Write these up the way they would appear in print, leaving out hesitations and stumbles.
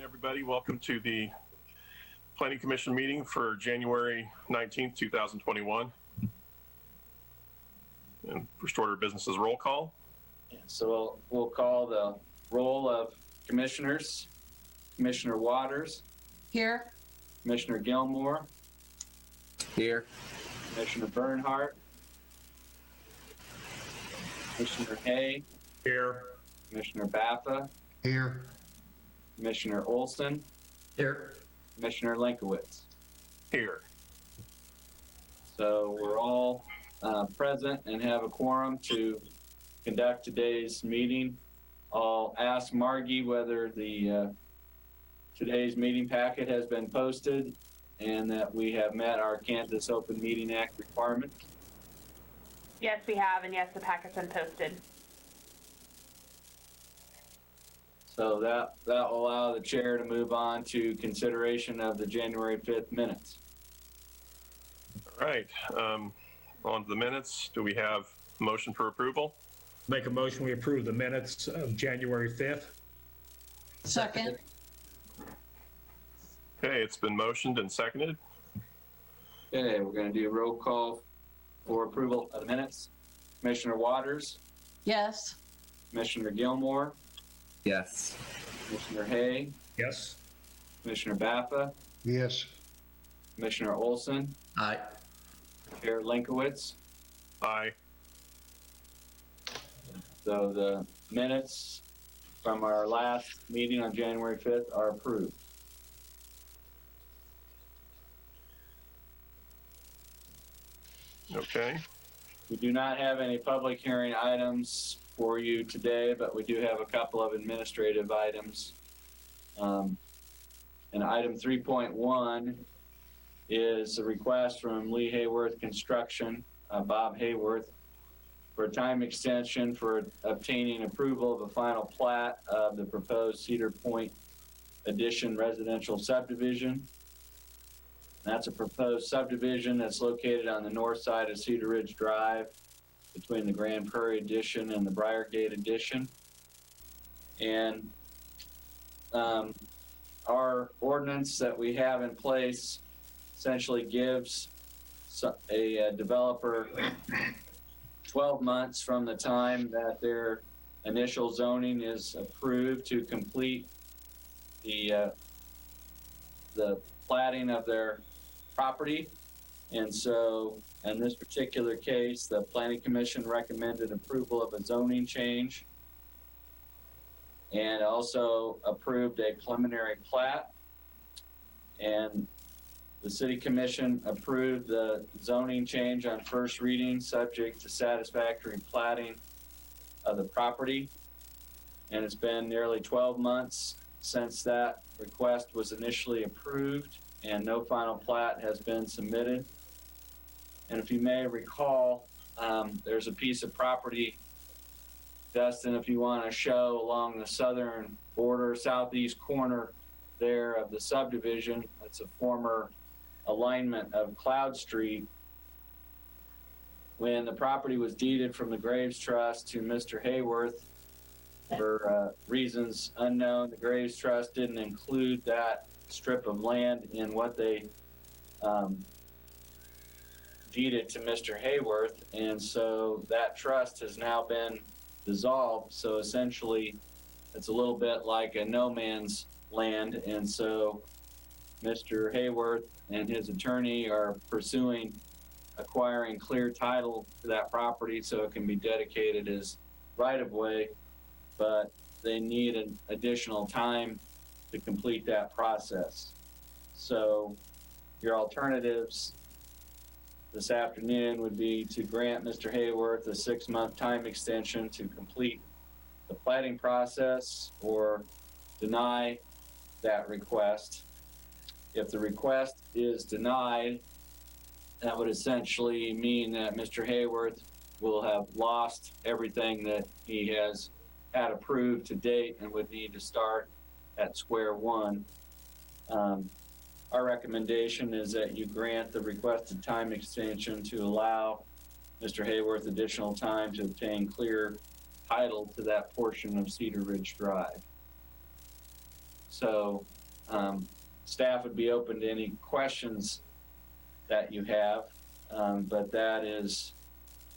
Everybody, welcome to the Planning Commission meeting for January 19th, 2021. And first order of business is roll call. So we'll call the roll of commissioners. Commissioner Waters. Here. Commissioner Gilmore. Here. Commissioner Bernhardt. Commissioner Hay. Here. Commissioner Baffa. Here. Commissioner Olson. Here. Commissioner Linkowitz. Here. So we're all present and have a quorum to conduct today's meeting. I'll ask Margie whether the today's meeting packet has been posted and that we have met our Kansas Open Meeting Act requirements. Yes, we have, and yes, the packet's been posted. So that will allow the chair to move on to consideration of the January 5th minutes. All right, on to the minutes. Do we have a motion for approval? Make a motion, we approve the minutes of January 5th. Second. Okay, it's been motioned and seconded. Okay, we're going to do a roll call for approval of the minutes. Commissioner Waters, Yes. Commissioner Gilmore, Yes. Commissioner Hay, Yes. Commissioner Baffa, Yes. Commissioner Olson, Aye. Chair Linkowitz. Aye. So the minutes from our last meeting on January 5th are approved. Okay. We do not have any public hearing items for you today, but we do have a couple of administrative items. And item 3.1 is a request from Lee Hayworth Construction, Bob Hayworth, for a time extension for obtaining approval of a final plat of the proposed Cedar Point Addition residential subdivision. That's a proposed subdivision that's located on the north side of Cedar Ridge Drive between the Grand Prairie Addition and the Briargate Addition. And our ordinance that we have in place essentially gives a developer 12 months from the time that their initial zoning is approved to complete the platting of their property. And so in this particular case, the Planning Commission recommended approval of a zoning change and also approved a preliminary plat. And the City Commission approved the zoning change on first reading, subject to satisfactory platting of the property. And it's been nearly 12 months since that request was initially approved, and no final plat has been submitted. And if you may recall, there's a piece of property, Dustin, if you want to show along the southern border, southeast corner there of the subdivision. That's a former alignment of Cloud Street. When the property was deeded from the Graves Trust to Mr. Hayworth, for reasons unknown, the Graves Trust didn't include that strip of land in what they deeded to Mr. Hayworth, and so that trust has now been dissolved. So essentially, it's a little bit like a no man's land, and so Mr. Hayworth and his attorney are pursuing acquiring clear title to that property so it can be dedicated as right-of-way, but they need an additional time to complete that process. So your alternatives this afternoon would be to grant Mr. Hayworth a 6-month time extension to complete the platting process or deny that request. If the request is denied, that would essentially mean that Mr. Hayworth will have lost everything that he has had approved to date and would need to start at square one. Our recommendation is that you grant the requested time extension to allow Mr. Hayworth additional time to obtain clear title to that portion of Cedar Ridge Drive. So staff would be open to any questions that you have, but that is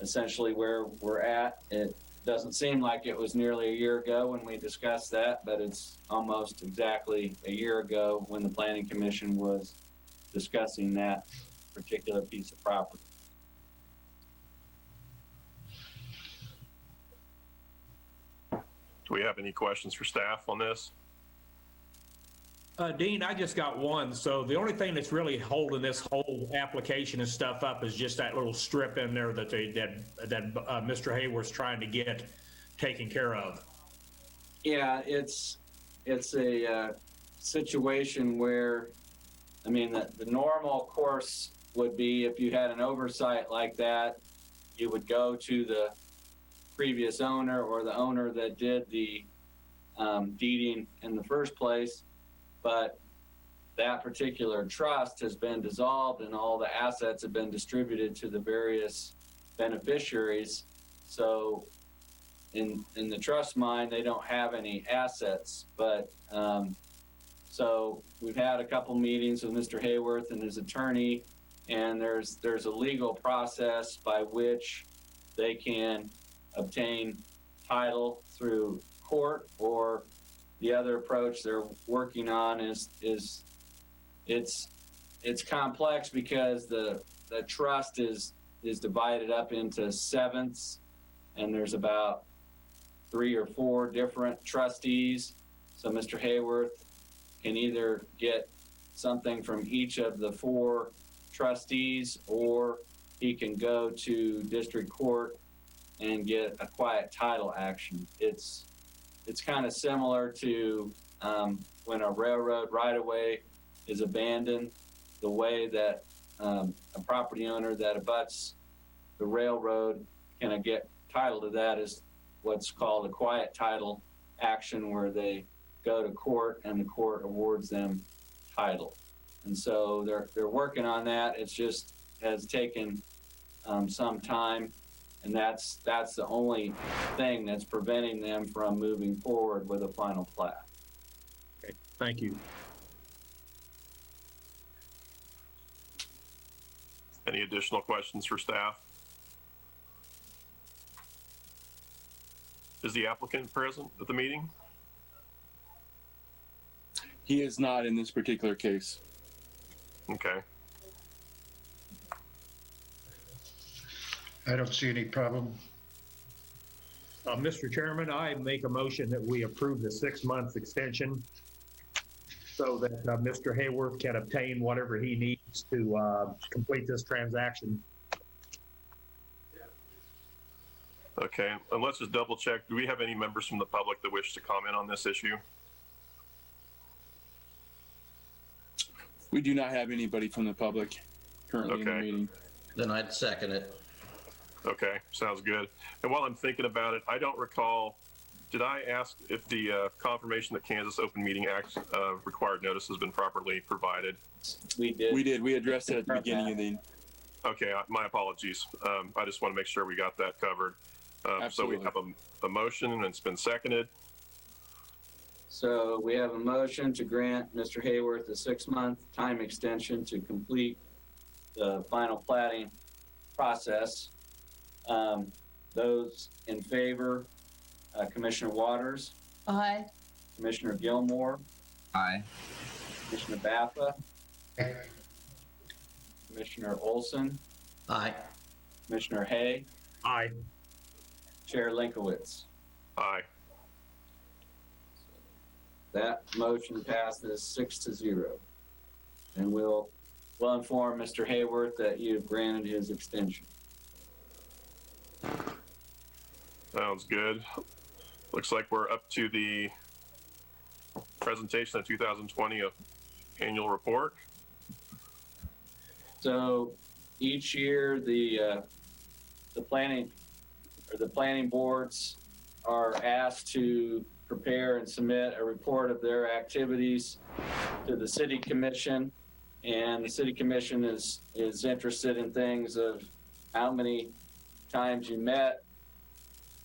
essentially where we're at. It doesn't seem like it was nearly a year ago when we discussed that, but it's almost exactly a year ago when the Planning Commission was discussing that particular piece of property. Do we have any questions for staff on this? Dean, I just got one. So the only thing that's really holding this whole application and stuff up is just that little strip in there that Mr. Hayworth's trying to get taken care of. Yeah, it's a situation where, I mean, the normal course would be if you had an oversight like that, you would go to the previous owner or the owner that did the deeding in the first place. But that particular trust has been dissolved and all the assets have been distributed to the various beneficiaries. So in the trust mind, they don't have any assets. But so we've had a couple meetings with Mr. Hayworth and his attorney, and there's a legal process by which they can obtain title through court, or the other approach they're working on is it's complex because the trust is divided up into sevenths, and there's about 3 or 4 different trustees. So Mr. Hayworth can either get something from each of the 4 trustees, or he can go to district court and get a quiet title action. It's kind of similar to when a railroad right-of-way is abandoned. The way that a property owner that abuts the railroad can get title to that is what's called a quiet title action, where they go to court and the court awards them title. And so they're working on that. It's just has taken some time. And that's the only thing that's preventing them from moving forward with a final plat. Okay, thank you. Any additional questions for staff? Is the applicant present at the meeting? He is not in this particular case. Okay. I don't see any problem. Mr. Chairman, I make a motion that we approve the 6-month extension so that Mr. Hayworth can obtain whatever he needs to complete this transaction. Okay, and let's just double check. Do we have any members from the public that wish to comment on this issue? We do not have anybody from the public currently in the Okay. meeting. Then I'd second it. Okay, sounds good. And while I'm thinking about it, I don't recall, did I ask if the confirmation that Kansas Open Meeting Act required notice has been properly provided? We did. We did. We addressed it at the beginning of the. Okay, my apologies. I just want to make sure we got that covered. So we Absolutely. have a motion and it's been seconded. So we have a motion to grant Mr. Hayworth a 6-month time extension to complete the final platting process. Those in favor, Commissioner Waters, Aye. Commissioner Gilmore, Aye. Commissioner Baffa, Commissioner Olson, Aye. Commissioner Hay, Aye. Chair Linkowitz. Aye. That motion passes 6-0. And we'll inform Mr. Hayworth that you've granted his extension. Sounds good. Looks like we're up to the presentation of 2020 annual report. So each year, the planning boards are asked to prepare and submit a report of their activities to the city commission, and the city commission is interested in things of how many times you met,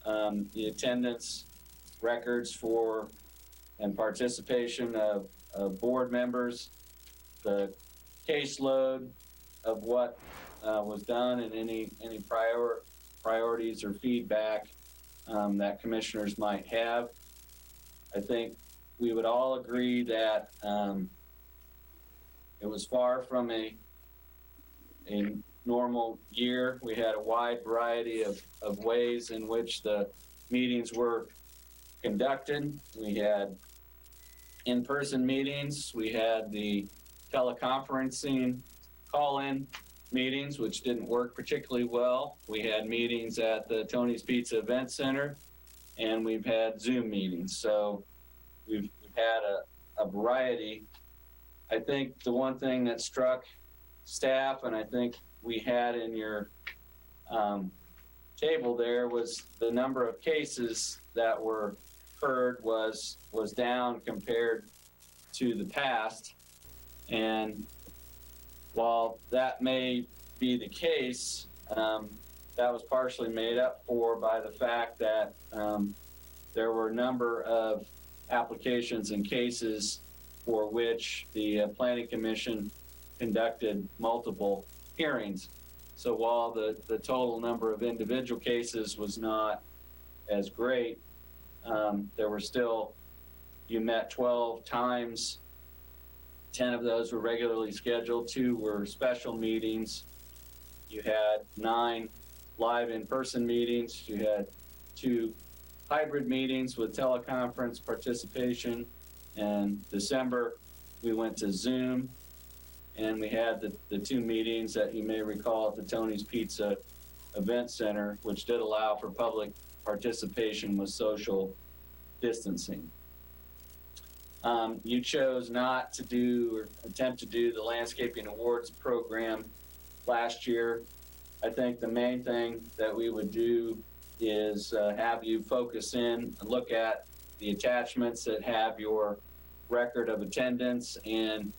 the attendance records for and participation of board members, the caseload of what was done, and any priorities or feedback that commissioners might have. I think we would all agree that it was far from a normal year. We had a wide variety of ways in which the meetings were conducted. We had in-person meetings. We had the teleconferencing call-in meetings, which didn't work particularly well. We had meetings at the Tony's Pizza Event Center, and we've had Zoom meetings. So we've had a variety. I think the one thing that struck staff, and I think we had in your table there, was the number of cases that were heard was down compared to the past. And while that may be the case, that was partially made up for by the fact that there were a number of applications and cases for which the Planning Commission conducted multiple hearings. So while the total number of individual cases was not as great, there were still, you met 12 times, 10 of those were regularly scheduled, 2 were special meetings. You had 9 live in-person meetings. You had 2 hybrid meetings with teleconference participation. In December, we went to Zoom, and we had the 2 meetings that you may recall at the Tony's Pizza Event Center, which did allow for public participation with social distancing. You chose not to do or attempt to do the landscaping awards program last year. I think the main thing that we would do is have you focus in and look at the attachments that have your record of attendance and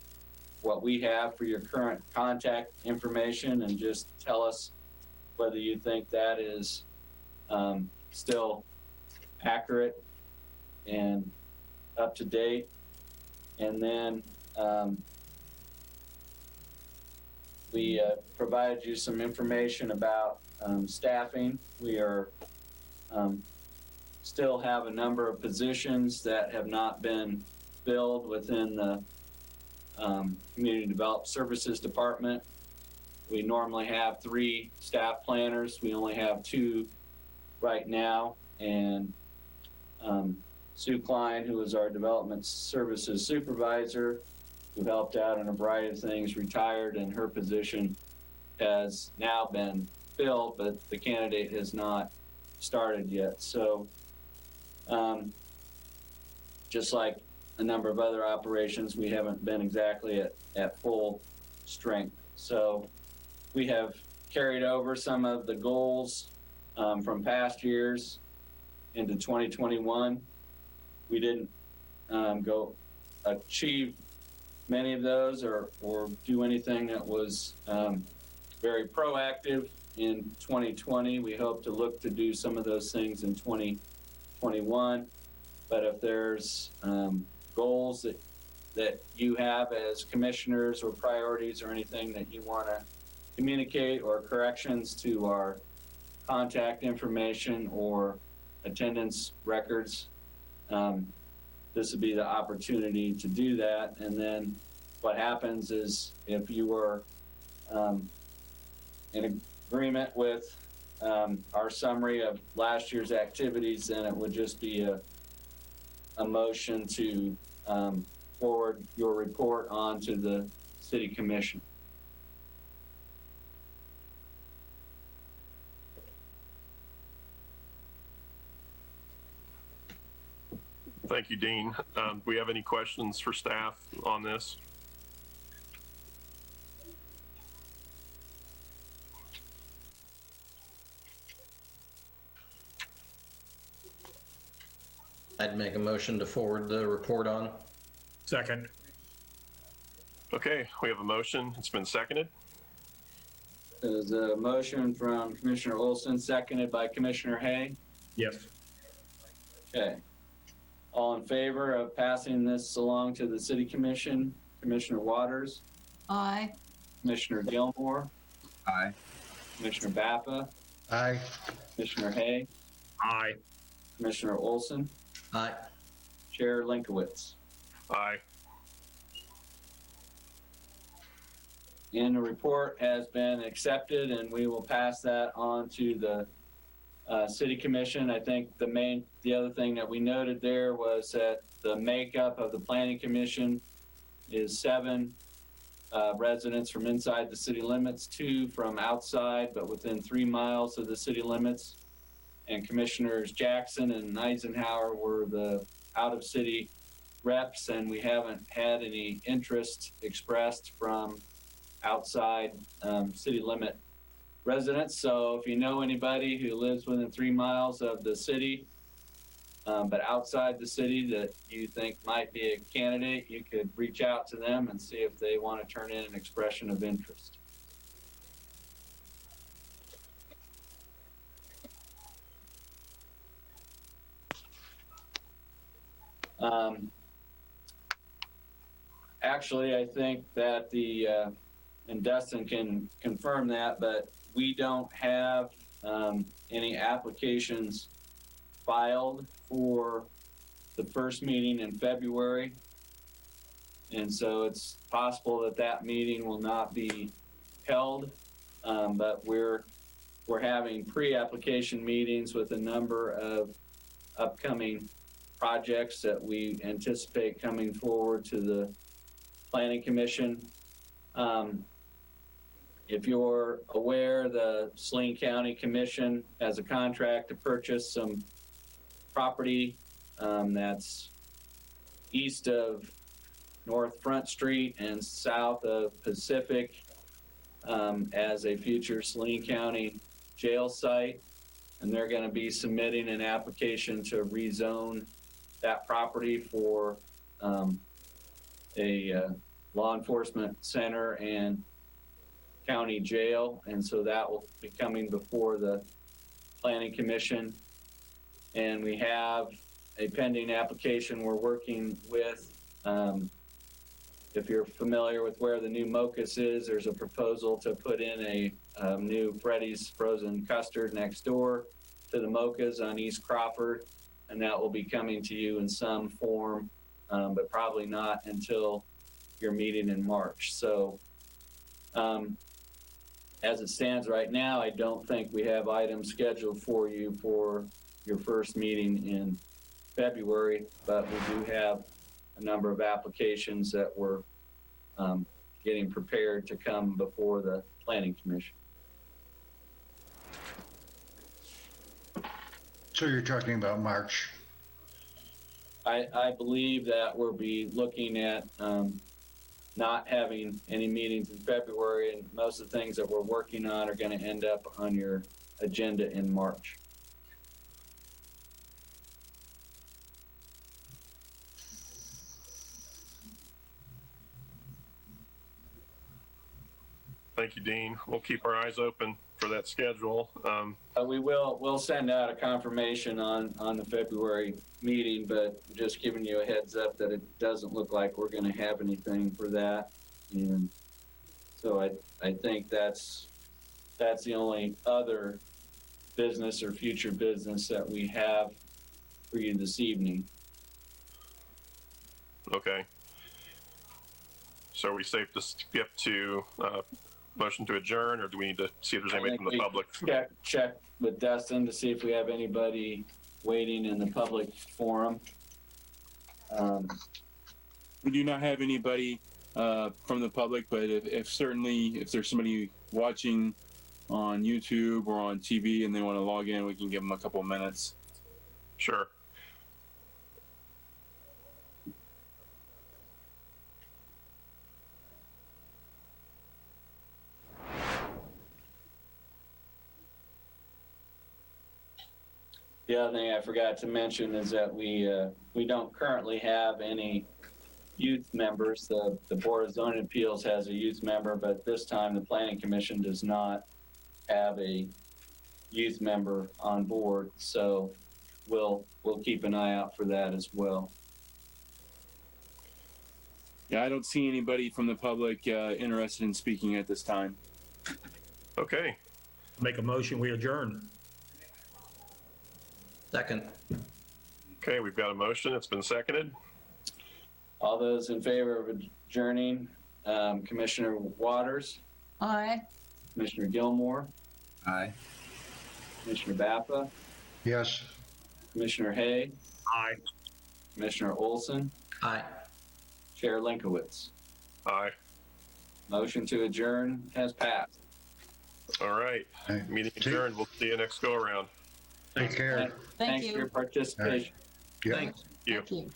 what we have for your current contact information, and just tell us whether you think that is still accurate and up to date. And then we provided you some information about staffing. We are still have a number of positions that have not been filled within the Community Development Services Department. We normally have 3 staff planners. We only have 2 right now, and Sue Klein, who is our Development Services Supervisor, who helped out in a variety of things, retired, and her position has now been filled, but the candidate has not started yet. So just like a number of other operations, we haven't been exactly at full strength. So we have carried over some of the goals from past years into 2021. We didn't go achieve many of those or do anything that was very proactive in 2020. We hope to look to do some of those things in 2021. But if there's goals that you have as commissioners or priorities or anything that you want to communicate, or corrections to our contact information or attendance records, this would be the opportunity to do that. And then what happens is, if you were in agreement with our summary of last year's activities, then it would just be a motion to forward your report on to the City Commission. Thank you, Dean. Do we have any questions for staff on this? I'd make a motion to forward the report on. Second. Okay, we have a motion. It's been seconded. There's a motion from Commissioner Olson, seconded by Commissioner Hay. Yes. Okay. All in favor of passing this along to the City Commission? Commissioner Waters, Aye. Commissioner Gilmore, Aye. Commissioner Bappa, Aye. Commissioner Hay, Aye. Commissioner Olson, Aye. Chair Linkowitz. Aye. And the report has been accepted, and we will pass that on to the City Commission. I think the other thing that we noted there was that the makeup of the Planning Commission is 7 residents from inside the city limits, 2 from outside, but within 3 miles of the city limits. And Commissioners Jackson and Eisenhower were the out-of-city reps, and we haven't had any interest expressed from outside city limit residents. So if you know anybody who lives within 3 miles of the city, but outside the city that you think might be a candidate, you could reach out to them and see if they want to turn in an expression of interest. Actually, I think that and Dustin can confirm that, but we don't have any applications filed for the first meeting in February. And so it's possible that that meeting will not be held, but we're having pre-application meetings with a number of upcoming projects that we anticipate coming forward to the Planning Commission. If you're aware, the Salina County Commission has a contract to purchase some property that's east of North Front Street and south of Pacific as a future Salina County jail site. And they're going to be submitting an application to rezone that property for a law enforcement center and county jail. And so that will be coming before the Planning Commission. And we have a pending application we're working with. If you're familiar with where the new Mocus is, there's a proposal to put in a new Freddy's Frozen Custard next door to the Mocas on East Crawford. And that will be coming to you in some form, but probably not until your meeting in March. So as it stands right now, I don't think we have items scheduled for you for your first meeting in February, but we do have a number of applications that we're getting prepared to come before the Planning Commission. So you're talking about March? I believe that we'll be looking at not having any meetings in February, and most of the things that we're working on are going to end up on your agenda in March. Thank you, Dean. We'll keep our eyes open for that schedule. We'll send out a confirmation on the February meeting, but just giving you a heads up that it doesn't look like we're going to have anything for that. And so I think that's the only other business or future business that we have for you this evening. Okay. So are we safe to skip to motion to adjourn, or do we need to see if there's anybody from the public? Check with Dustin to see if we have anybody waiting in the public forum. We do not have anybody from the public, but if there's somebody watching on YouTube or on TV and they want to log in, we can give them a couple minutes. Sure. The other thing I forgot to mention is that we don't currently have any youth members. The Board of Zoning Appeals has a youth member, but this time the Planning Commission does not have a youth member on board. So we'll keep an eye out for that as well. Yeah, I don't see anybody from the public interested in speaking at this time. Okay, Make a motion, we adjourn. Second. okay, we've got a motion. It's been seconded. All those in favor of adjourning, Commissioner Waters, Aye. Commissioner Gilmore, Aye. Commissioner Bappa, Yes. Commissioner Hay, Aye. Commissioner Olson, Aye. Chair Linkowitz. Aye. Motion to adjourn has passed. All right, Hey, meeting adjourned. We'll see you next go around. Take care. Thank Thanks for your you. participation. Yeah. Thanks. You. Thank you.